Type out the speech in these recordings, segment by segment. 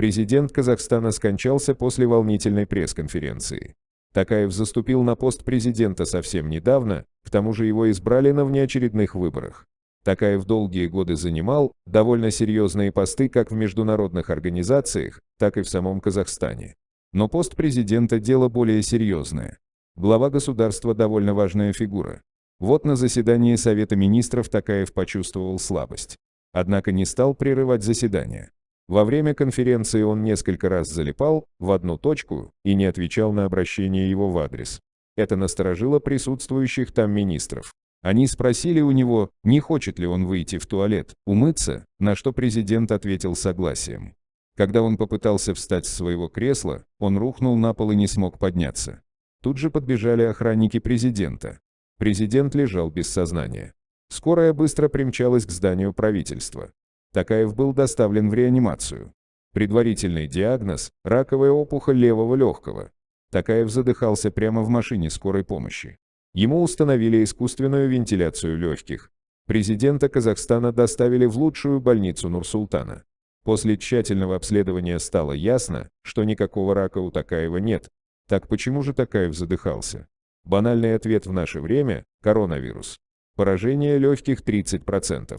Президент Казахстана скончался после волнительной пресс-конференции. Такаев заступил на пост президента совсем недавно, к тому же его избрали на внеочередных выборах. Такаев долгие годы занимал довольно серьезные посты как в международных организациях, так и в самом Казахстане. Но пост президента – дело более серьезное. Глава государства – довольно важная фигура. Вот на заседании Совета министров Такаев почувствовал слабость. Однако не стал прерывать заседание. Во время конференции он несколько раз залипал в одну точку и не отвечал на обращения его в адрес. Это насторожило присутствующих там министров. Они спросили у него, не хочет ли он выйти в туалет, умыться, на что президент ответил согласием. Когда он попытался встать с своего кресла, он рухнул на пол и не смог подняться. Тут же подбежали охранники президента. Президент лежал без сознания. Скорая быстро примчалась к зданию правительства. Такаев был доставлен в реанимацию. Предварительный диагноз – раковая опухоль левого легкого. Такаев задыхался прямо в машине скорой помощи. Ему установили искусственную вентиляцию легких. Президента Казахстана доставили в лучшую больницу Нур-Султана. После тщательного обследования стало ясно, что никакого рака у Такаева нет. Так почему же Такаев задыхался? Банальный ответ в наше время – коронавирус. Поражение легких 30%.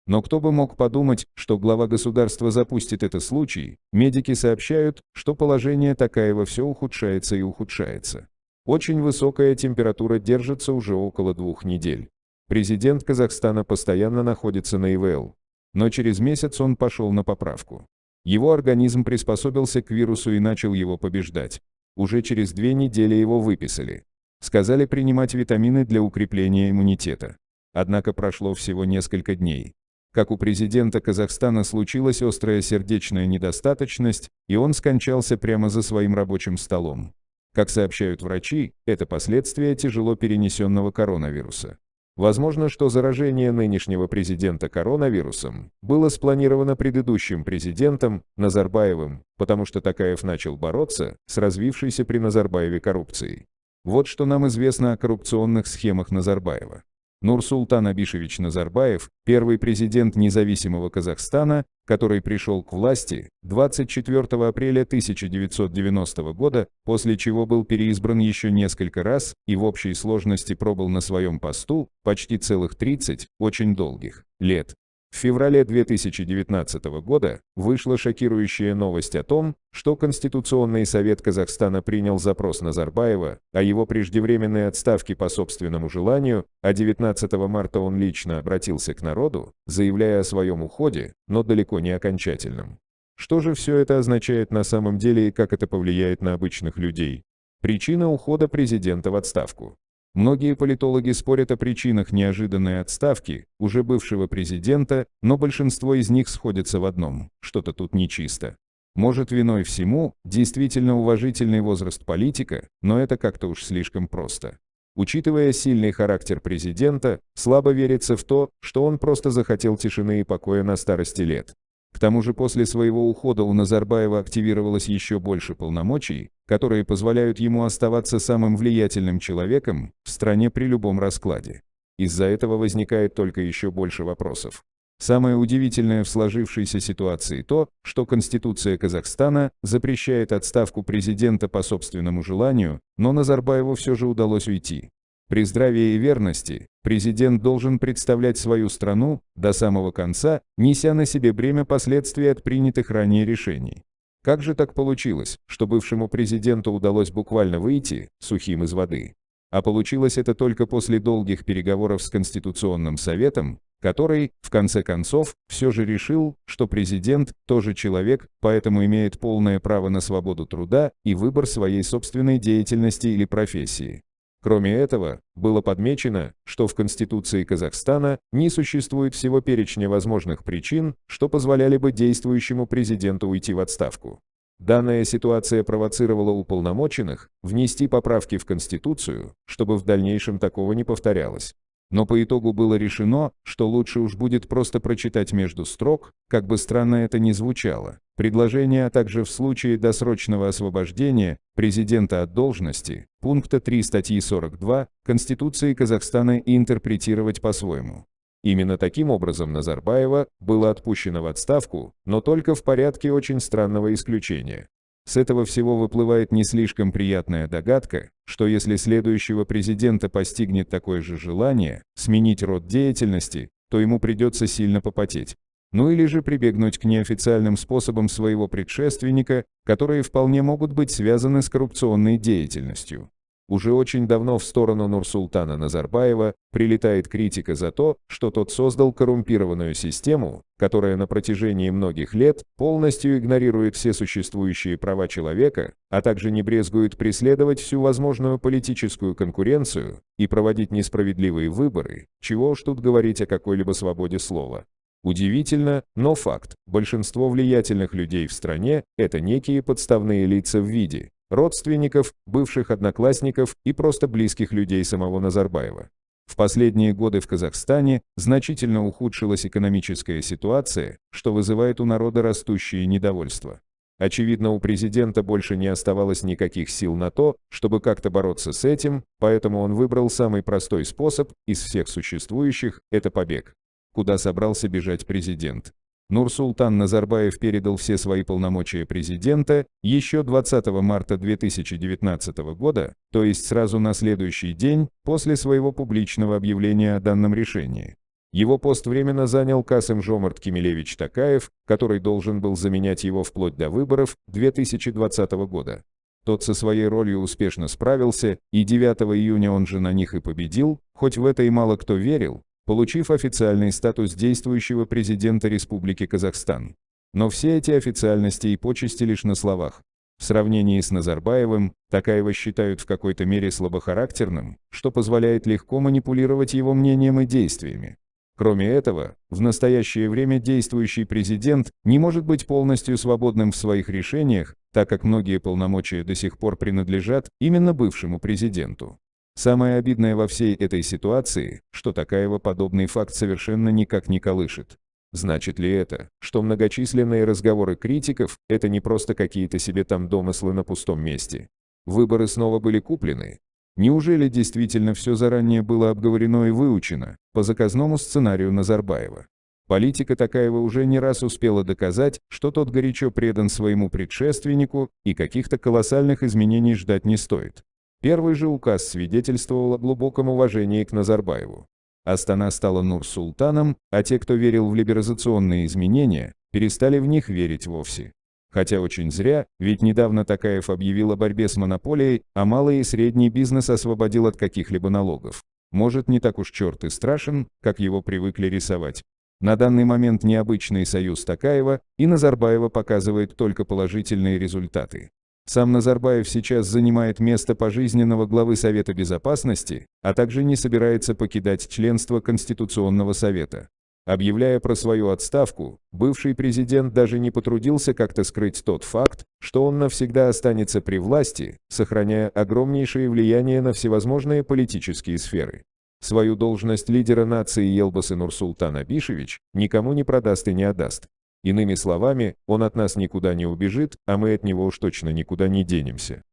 Но кто бы мог подумать, что глава государства запустит этот случай, медики сообщают, что положение Такаева все ухудшается и ухудшается. Очень высокая температура держится уже около 2 недель. Президент Казахстана постоянно находится на ИВЛ. Но через месяц он пошел на поправку. Его организм приспособился к вирусу и начал его побеждать. Уже через 2 недели его выписали. Сказали принимать витамины для укрепления иммунитета. Однако прошло всего несколько дней. Как у президента Казахстана случилась острая сердечная недостаточность, и он скончался прямо за своим рабочим столом. Как сообщают врачи, это последствия тяжело перенесенного коронавируса. Возможно, что заражение нынешнего президента коронавирусом было спланировано предыдущим президентом Назарбаевым, потому что Такаев начал бороться с развившейся при Назарбаеве коррупцией. Вот что нам известно о коррупционных схемах Назарбаева. Нурсултан Абишевич Назарбаев, первый президент независимого Казахстана, который пришел к власти 24 апреля 1990 года, после чего был переизбран еще несколько раз и в общей сложности пробыл на своем посту почти целых 30, очень долгих, лет. В феврале 2019 года вышла шокирующая новость о том, что Конституционный совет Казахстана принял запрос Назарбаева о его преждевременной отставке по собственному желанию, а 19 марта он лично обратился к народу, заявляя о своем уходе, но далеко не окончательном. Что же все это означает на самом деле и как это повлияет на обычных людей? Причина ухода президента в отставку. Многие политологи спорят о причинах неожиданной отставки уже бывшего президента, но большинство из них сходятся в одном – что-то тут нечисто. Может, виной всему действительно уважительный возраст политика, но это как-то уж слишком просто. Учитывая сильный характер президента, слабо верится в то, что он просто захотел тишины и покоя на старости лет. К тому же после своего ухода у Назарбаева активировалось еще больше полномочий, которые позволяют ему оставаться самым влиятельным человеком в стране при любом раскладе. Из-за этого возникает только еще больше вопросов. Самое удивительное в сложившейся ситуации то, что Конституция Казахстана запрещает отставку президента по собственному желанию, но Назарбаеву все же удалось уйти. При здравии и верности президент должен представлять свою страну до самого конца, неся на себе бремя последствий от принятых ранее решений. Как же так получилось, что бывшему президенту удалось буквально выйти сухим из воды? А получилось это только после долгих переговоров с Конституционным советом, который, в конце концов, все же решил, что президент тоже человек, поэтому имеет полное право на свободу труда и выбор своей собственной деятельности или профессии. Кроме этого, было подмечено, что в Конституции Казахстана не существует всего перечня возможных причин, что позволяли бы действующему президенту уйти в отставку. Данная ситуация провоцировала уполномоченных внести поправки в Конституцию, чтобы в дальнейшем такого не повторялось. Но по итогу было решено, что лучше уж будет просто прочитать между строк, как бы странно это ни звучало, предложение, а также в случае досрочного освобождения президента от должности, пункта 3 статьи 42 Конституции Казахстана интерпретировать по-своему. Именно таким образом Назарбаева было отпущено в отставку, но только в порядке очень странного исключения. С этого всего выплывает не слишком приятная догадка, что если следующего президента постигнет такое же желание сменить род деятельности, то ему придется сильно попотеть. Ну или же прибегнуть к неофициальным способам своего предшественника, которые вполне могут быть связаны с коррупционной деятельностью. Уже очень давно в сторону Нурсултана Назарбаева прилетает критика за то, что тот создал коррумпированную систему, которая на протяжении многих лет полностью игнорирует все существующие права человека, а также не брезгует преследовать всю возможную политическую конкуренцию и проводить несправедливые выборы, чего уж тут говорить о какой-либо свободе слова. Удивительно, но факт: большинство влиятельных людей в стране – это некие подставные лица в виде родственников, бывших одноклассников и просто близких людей самого Назарбаева. В последние годы в Казахстане значительно ухудшилась экономическая ситуация, что вызывает у народа растущее недовольство. Очевидно, у президента больше не оставалось никаких сил на то, чтобы как-то бороться с этим, поэтому он выбрал самый простой способ из всех существующих – это побег. Куда собрался бежать президент? Нурсултан Назарбаев передал все свои полномочия президента еще 20 марта 2019 года, то есть сразу на следующий день после своего публичного объявления о данном решении. Его пост временно занял Касым-Жомарт Кемелевич Токаев, который должен был заменять его вплоть до выборов 2020 года. Тот со своей ролью успешно справился, и 9 июня он же на них и победил, хоть в это и мало кто верил, получив официальный статус действующего президента Республики Казахстан. Но все эти официальности и почести лишь на словах. В сравнении с Назарбаевым, Токаева считают в какой-то мере слабохарактерным, что позволяет легко манипулировать его мнением и действиями. Кроме этого, в настоящее время действующий президент не может быть полностью свободным в своих решениях, так как многие полномочия до сих пор принадлежат именно бывшему президенту. Самое обидное во всей этой ситуации, что Токаева подобный факт совершенно никак не колышет. Значит ли это, что многочисленные разговоры критиков – это не просто какие-то себе там домыслы на пустом месте? Выборы снова были куплены? Неужели действительно все заранее было обговорено и выучено, по заказному сценарию Назарбаева? Политика Токаева уже не раз успела доказать, что тот горячо предан своему предшественнику, и каких-то колоссальных изменений ждать не стоит. Первый же указ свидетельствовал о глубоком уважении к Назарбаеву. Астана стала Нур-Султаном, а те, кто верил в либерализационные изменения, перестали в них верить вовсе. Хотя очень зря, ведь недавно Токаев объявил о борьбе с монополией, а малый и средний бизнес освободил от каких-либо налогов. Может, не так уж черт и страшен, как его привыкли рисовать. На данный момент необычный союз Токаева и Назарбаева показывает только положительные результаты. Сам Назарбаев сейчас занимает место пожизненного главы Совета Безопасности, а также не собирается покидать членство Конституционного совета. Объявляя про свою отставку, бывший президент даже не потрудился как-то скрыть тот факт, что он навсегда останется при власти, сохраняя огромнейшее влияние на всевозможные политические сферы. Свою должность лидера нации Елбасы Нурсултан Абишевич никому не продаст и не отдаст. Иными словами, он от нас никуда не убежит, а мы от него уж точно никуда не денемся.